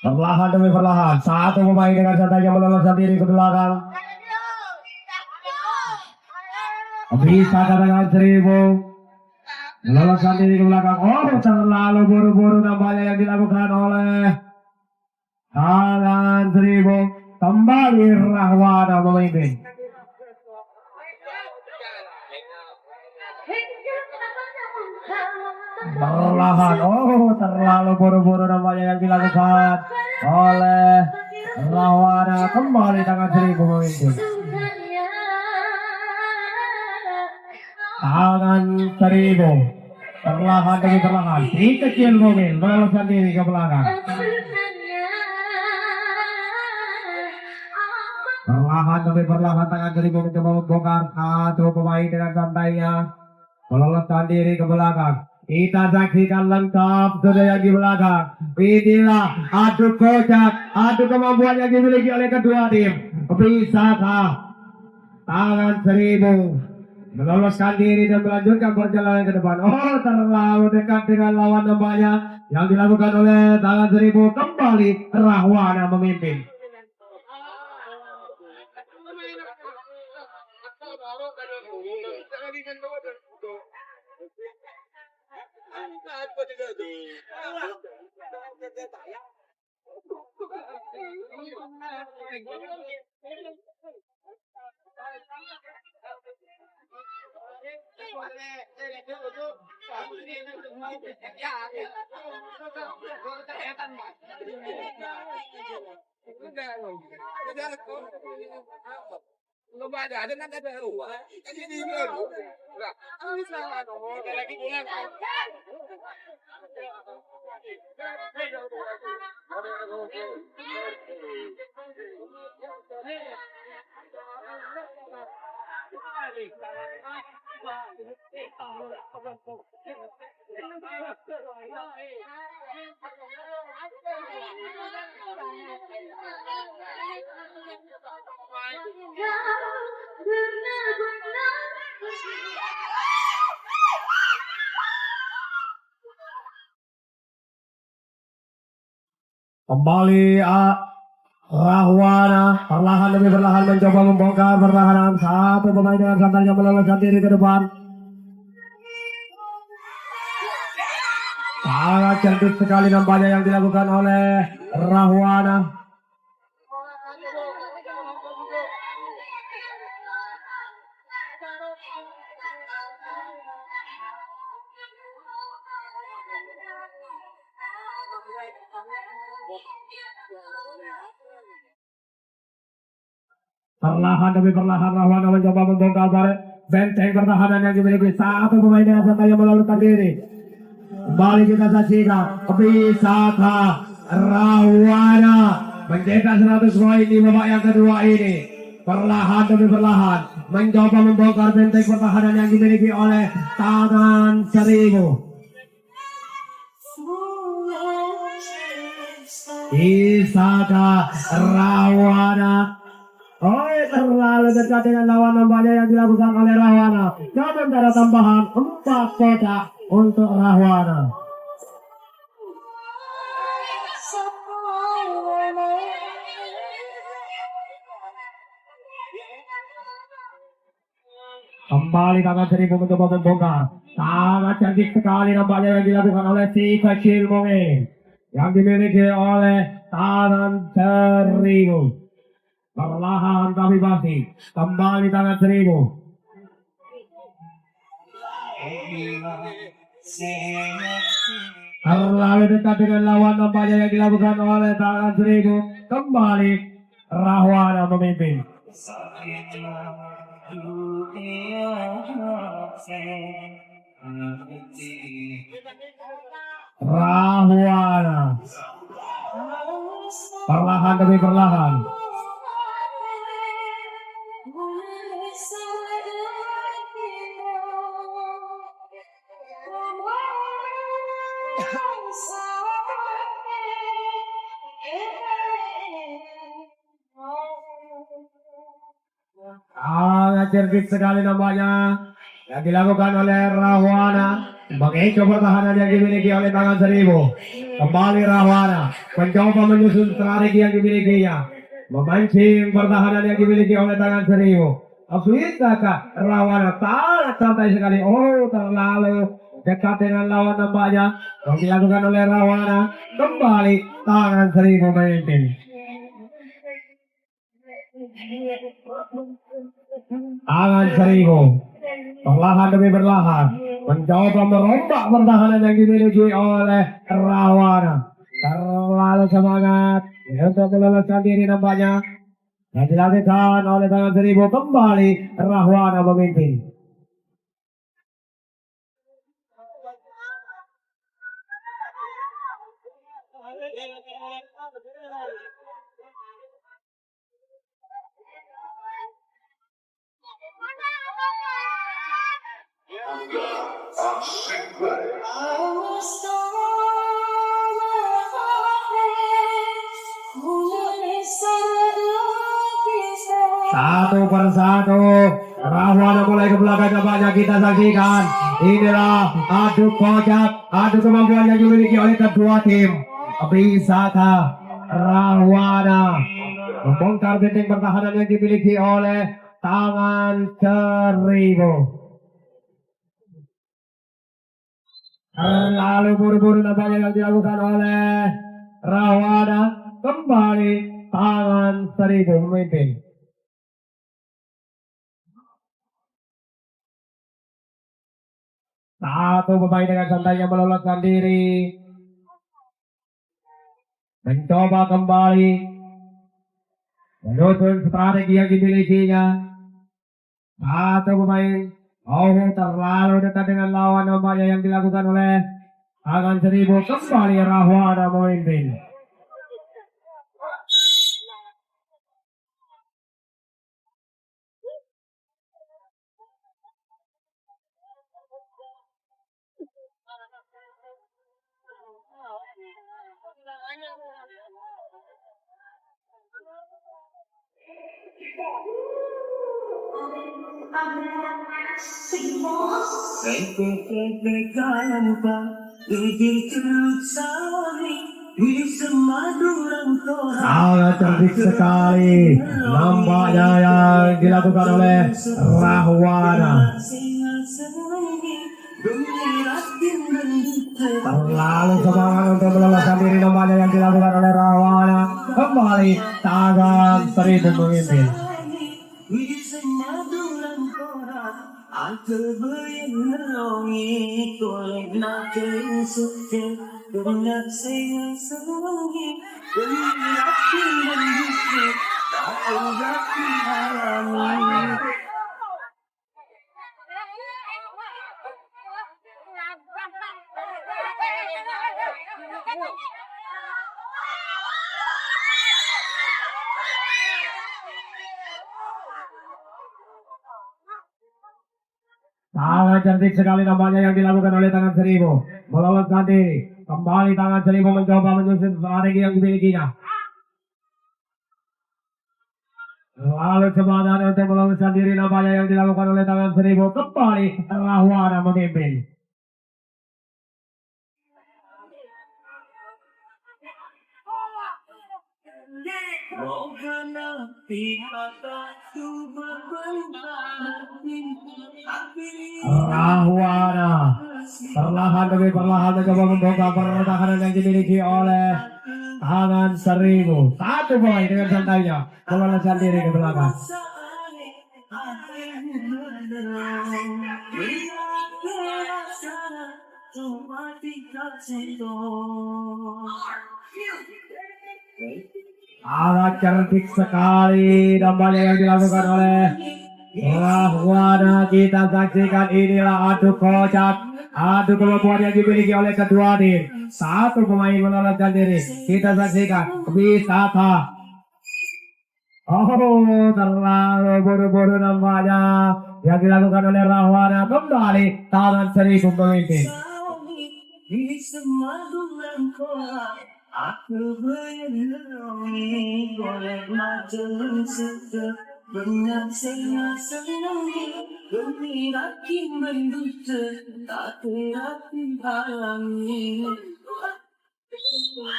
Perlahan demi perlahan, satu pemain dengan santainya meloloskan diri ke belakang. Bisa katakan 1000 meloloskan diri ke belakang. Oh, terlalu buru-buru nampaknya yang dilakukan oleh Tangan 1000. Kembali Rahwana memimpin. Perlahan, oh terlalu buru-buru nampaknya yang dilakukan oleh Rahwana. Kembali Tangan 1000 memimpin. Tangan 1000 perlahan demi perlahan, si kecil mobil meloloskan diri ke belakang. Perlahan demi perlahan Tangan 1000 mencoba membongkar satu pemain dengan santainya meloloskan diri ke belakang. Kita saksikan lengkap sudah yang di belakang. Inilah adu kocak, adu kemampuan yang dimiliki oleh kedua tim. Bisakah Tangan 1000 meloloskan diri dan melanjutkan perjalanan ke depan? Oh, terlalu dekat dengan lawan nampaknya yang dilakukan oleh Tangan 1000. Kembali Rahwana memimpin. Kembali Rahwana perlahan demi perlahan mencoba membongkar pertahanan. Satu pemain dengan santainya meloloskan diri ke depan. Sangat cerdik sekali nampaknya yang dilakukan oleh Rahwana. Perlahan demi perlahan Rahwana mencoba membongkar benteng pertahanan yang dimiliki satu pemain dengan santainya meloloskan diri. Kembali kita saksikan, bisakah Rahwana mencetak 100 poin di babak yang kedua ini? Perlahan demi perlahan mencoba membongkar benteng pertahanan yang dimiliki oleh Tangan 1000. Bisakah Rahwana? Oh, terlalu dekat dengan lawan nampaknya yang dilakukan oleh Rahwana. Sementara tambahan 4 kotak untuk Rahwana. Kembali Tangan 1000 mencoba membongkar. Sangat cantik sekali nampaknya yang dilakukan oleh si kecil Monge yang dimiliki oleh Tangan 1000. Perlahan tapi pasti kembali Tangan 1000. Terlalu dekat dengan lawan nampaknya yang dilakukan oleh Tangan 1000. Kembali Rahwana memimpin. Rahwana perlahan demi perlahan sangat cerdik sekali nampaknya yang dilakukan oleh Rahwana. Bagaimana pertahanan yang dimiliki oleh Tangan 1000. Kembali Rahwana mencoba menyusun strategi yang dimilikinya, memancing pertahanan yang dimiliki oleh tangan seribu. Bisakah Rahwana sangat santai sekali? Oh, terlalu dekat dengan lawan nampaknya. Yang dilakukan oleh Rahwana, kembali tangan seribu memimpin. Tangan seribu perlahan demi perlahan mencoba merombak pertahanan yang dimiliki oleh Rahwana. Terlalu semangat untuk meloloskan diri nampaknya. Yang dilakukan oleh tangan seribu, kembali Rahwana memimpin. Satu persatu Rahwana mulai ke belakang nampaknya kita saksikan. Inilah adu kocak, adu kemampuan yang dimiliki oleh kedua tim. Bisakah Rahwana membongkar benteng pertahanan yang dimiliki oleh tangan seribu? Lalu buru-buru nampaknya yang dilakukan oleh Rahwana, kembali tangan seribu memimpin. Satu pemain dengan santainya meloloskan diri, mencoba kembali menyusun strategi yang dimilikinya. Satu pemain terlalu dekat dengan lawan nampaknya yang dilakukan oleh tangan seribu, kembali Rahwana memimpin. Sangat cerdik sekali nampaknya yang dilakukan oleh Rahwana. Terlalu semangat untuk meloloskan diri nampaknya yang dilakukan oleh Rahwana, kembali tangan seribu memimpin. Sangat cerdik sekali nampaknya yang dilakukan oleh tangan seribu, meloloskan diri. Kembali tangan seribu mencoba menyusun strategi yang dimilikinya. Lalu semangat untuk meloloskan diri nampaknya yang dilakukan oleh tangan seribu, kembali Rahwana memimpin. Rahwana perlahan demi perlahan mencoba membongkar pertahanan yang dimiliki oleh tangan seribu. Satu poin dengan santainya meloloskan diri ke belakang. Sangat cerdik sekali nampaknya yang dilakukan oleh Rahwana. Kita saksikan inilah adu kocak, adu kemampuan yang dimiliki oleh kedua tim. Satu pemain meloloskan diri. Kita saksikan bisakah? Terlalu buru-buru nampaknya yang dilakukan oleh Rahwana, kembali tangan seribu memimpin. Aku boleh banyak senang-senang demi lagi mendusta tak terhati halangi. Saya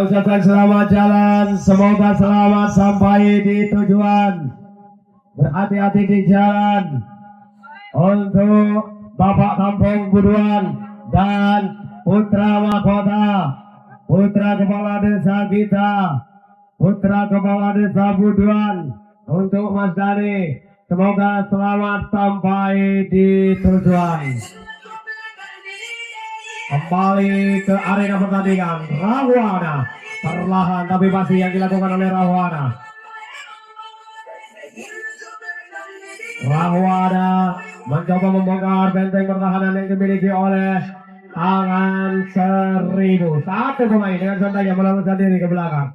ucapkan selamat jalan, semoga selamat sampai di tujuan. Berhati-hati di jalan. Untuk Bapak Kampung Buduan dan Putra Mahkota, Putra Kepala Desa kita, Putra Kepala Desa Buduan, untuk Mas Dani, semoga selamat sampai di tujuan. Kembali ke arena pertandingan. Rahwana perlahan tapi pasti yang dilakukan oleh Rahwana. Rahwana mencoba membongkar benteng pertahanan yang dimiliki oleh Tangan Seribu. Satu pemain dengan santainya meloloskan diri ke belakang.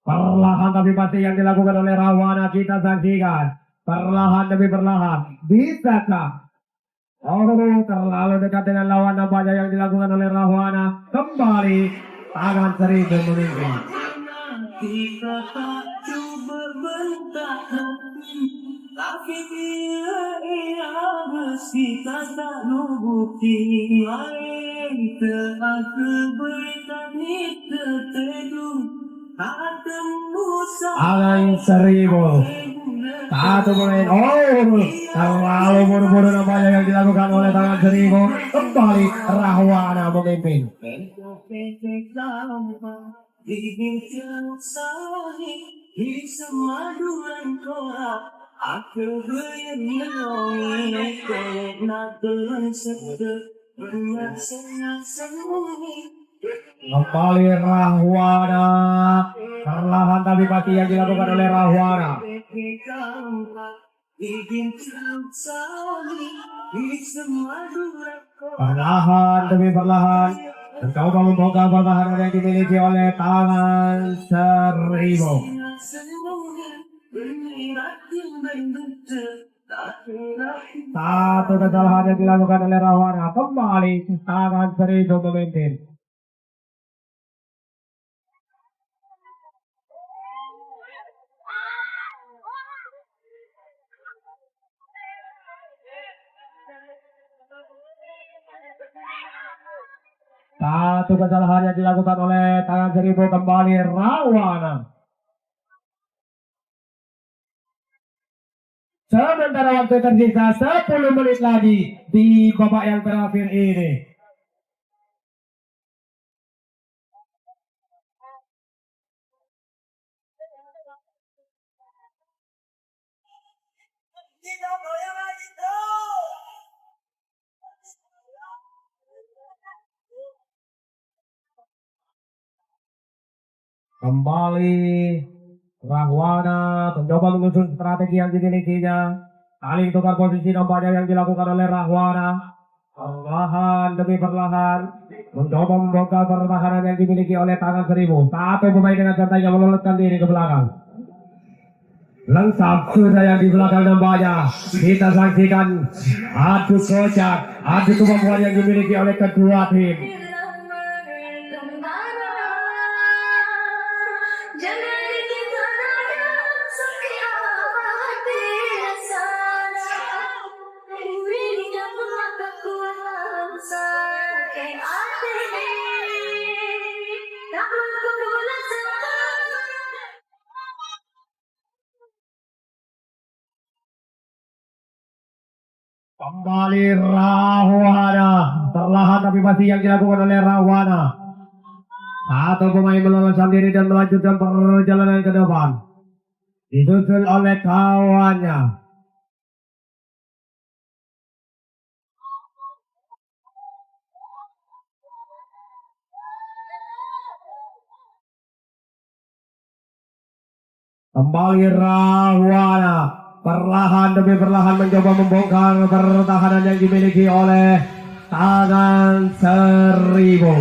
Perlahan tapi pasti yang dilakukan oleh Rahwana kita saksikan. Perlahan demi perlahan. Bisakah? Oh, terlalu dekat dengan lawan nampaknya yang dilakukan oleh Rahwana. Kembali Tangan Seribu memimpin. Kita tak coba bertahan, tapi ia bersih tak nubuti lain telah keberikan itu teduh. Tangan Seribu. Satu pemain. Oh, terlalu buru-buru nampaknya yang dilakukan oleh Tangan Seribu. Kembali Rahwana memimpin. Kembali Rahwana. Perlahan tapi pasti yang dilakukan oleh Rahwana. Perlahan demi perlahan mencoba membongkar pertahanan yang dimiliki oleh Tangan Seribu. Satu kesalahan yang dilakukan oleh Rahwana. Kembali Tangan Seribu memimpin. Satu kesalahan yang dilakukan oleh Tangan Seribu. Kembali Rahwana. Sementara waktu tersisa 10 menit lagi di babak yang terakhir ini. Kembali Rahwana mencoba mengusung strategi yang dimilikinya. Saling tukar posisi nampaknya yang dilakukan oleh Rahwana. Perlahan demi perlahan mencoba membongkar pertahanan yang dimiliki oleh Tangan Seribu. Satu pemain dengan santainya meloloskan diri ke belakang. Lengkap sudah yang di belakang nampaknya. Kita saksikan adu kocak, adu kemampuan yang dimiliki oleh kedua tim. Kembali Rahwana. Perlahan tapi pasti yang dilakukan oleh Rahwana. Satu pemain meloloskan diri dan melanjutkan perjalanan ke depan. Disusul oleh kawannya. Kembali Rahwana. Perlahan demi perlahan mencoba membongkar pertahanan yang dimiliki oleh Tangan Seribu.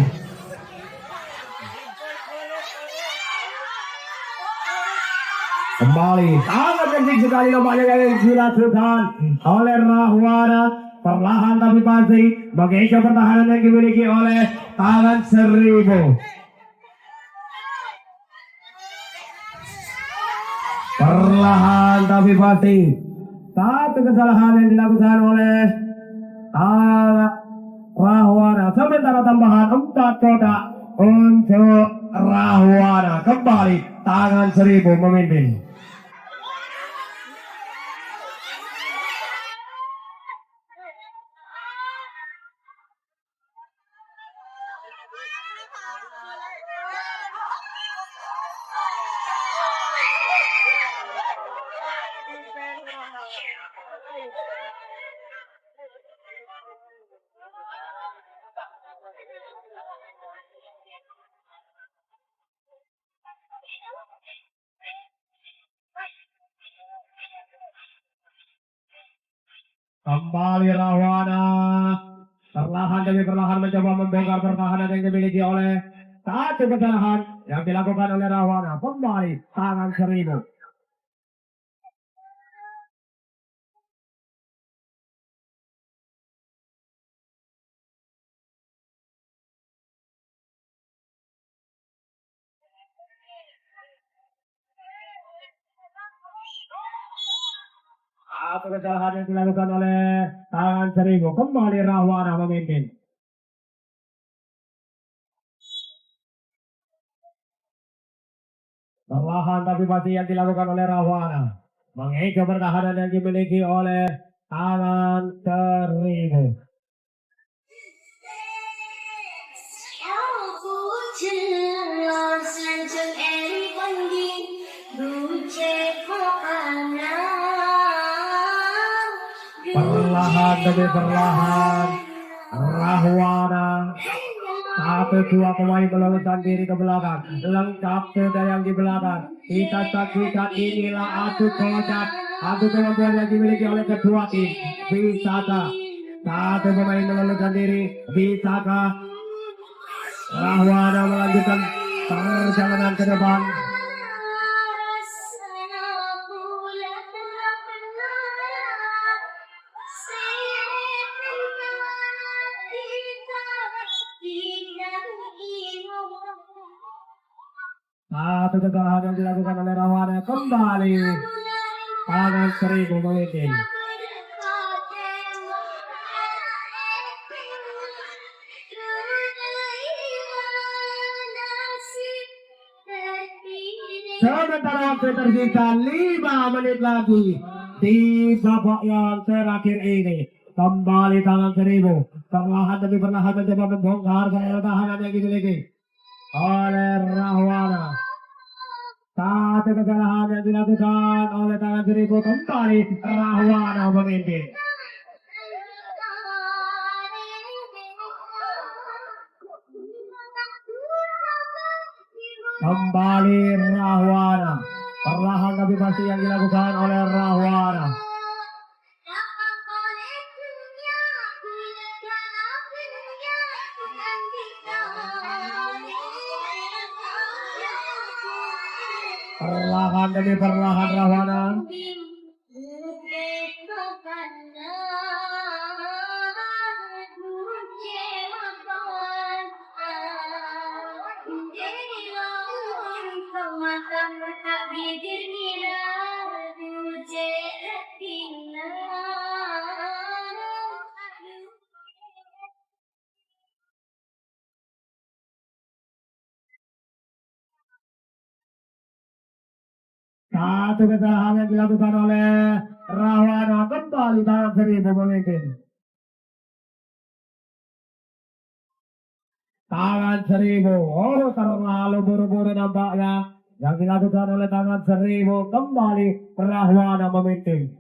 Kembali sangat penting sekali nampaknya yang dilakukan oleh Rahwana. Perlahan tapi pasti mengejar pertahanan yang dimiliki oleh Tangan Seribu. Perlahan tapi pasti satu kesalahan yang dilakukan oleh Tangan Rahwana. Sementara tambahan 4 kotak untuk Rahwana. Kembali Tangan Seribu memimpin. Kembali Rahwana perlahan demi perlahan mencoba membongkar pertahanan yang dimiliki oleh satu kesalahan yang dilakukan oleh Rahwana. Kembali Tangan Seribu. Satu kesalahan yang dilakukan oleh Tangan Seribu. Kembali Rahwana memimpin. Perlahan tapi pasti yang dilakukan oleh Rahwana. Mengejar pertahanan yang dimiliki oleh Tangan Seribu. Perlahan demi perlahan Rahwana satu dua pemain meloloskan diri ke belakang. Lengkap sudah yang di belakang. Kita saksikan inilah adu kodak, adu kemampuan yang dimiliki oleh kedua tim. Bisakah satu pemain meloloskan diri? Bisakah Rahwana melanjutkan perjalanan ke depan? Satu kesalahan yang dilakukan oleh Rahwana. Kembali Tangan Seribu memimpin. Sementara waktu tersisa 5 menit lagi di babak yang terakhir ini. Kembali Tangan Seribu perlahan demi perlahan mencoba membongkar pertahanan yang dimiliki oleh Rahwana. Satu kesalahan yang dilakukan oleh Tangan Seribu. Kembali Rahwana memimpin. Kembali Rahwana. Perlahan tapi pasti yang dilakukan oleh Rahwana. Perlahan demi perlahan Rahwana. Satu kesalahan yang dilakukan oleh Rahwana. Kembali Tangan Seribu memimpin. Tangan Seribu. Oh, terlalu buru-buru nampaknya. Yang dilakukan oleh Tangan Seribu. Kembali Rahwana memimpin.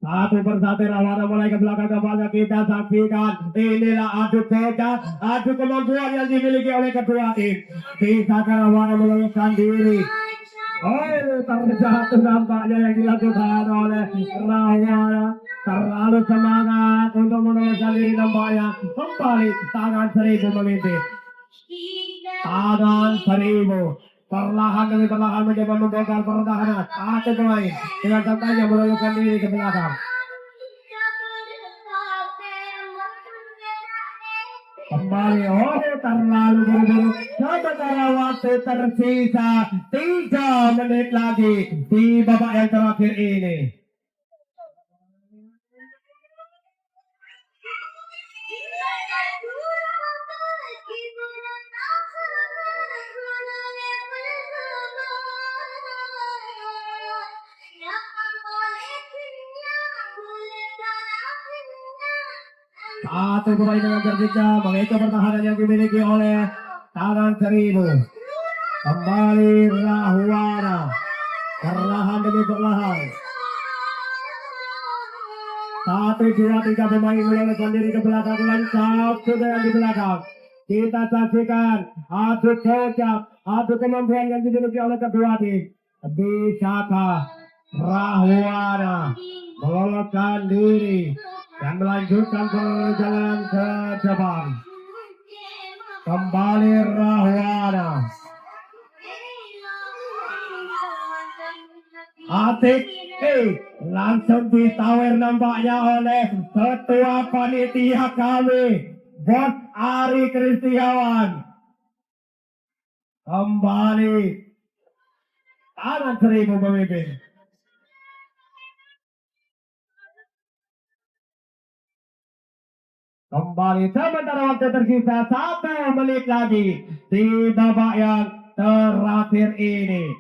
Satu persatu Rahwana mulai ke belakang kembali kita saksikan. Inilah adu kejar, adu kemampuan yang dimiliki oleh kedua tim. Bisa Rahwana meloloskan diri. Oh, terjatuh nampaknya yang dilakukan oleh Rahwana. Terlalu semangat untuk meloloskan diri nampaknya. Kembali tangan seribu memimpin. Tangan seribu. Perlahan demi perlahan mencoba membongkar pertahanan. Satu pemain dengan santainya meloloskan diri ke belakang. Kembali, oh terlalu buru-buru. Sementara waktu tersisa 3 menit lagi di babak yang terakhir ini. Satu pemain dengan terjejak mengecoh pertahanan yang dimiliki oleh tangan seribu. Kembali Rahwana. Perlahan demi perlahan. 1, 2, 3 pemain meloloskan diri ke belakang. Lengkap sudah yang di belakang. Kita saksikan adu kocak, adu kemampuan yang dimiliki oleh kedua tim. Bisakah Rahwana meloloskan diri dan melanjutkan perjalanan ke depan? Kembali Rahwana. Atik langsung ditawer nampaknya oleh ketua panitia kami, Bos Ari Kristiawan. Kembali tangan seribu pemimpin. Kembali sementara waktu tersisa 1 menit lagi di babak yang terakhir ini.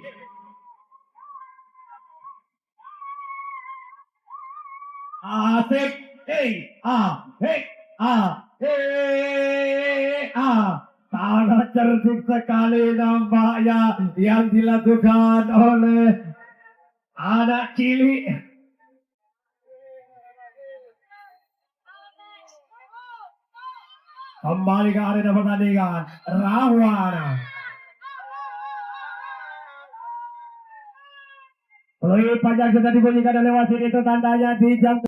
Asik, sangat cerdik sekali nampaknya yang dilakukan oleh anak cilik. Kembali ke arena pertandingan, Rahwana. Peluit panjang sudah dibunyikan oleh wasit, itu tandanya di jam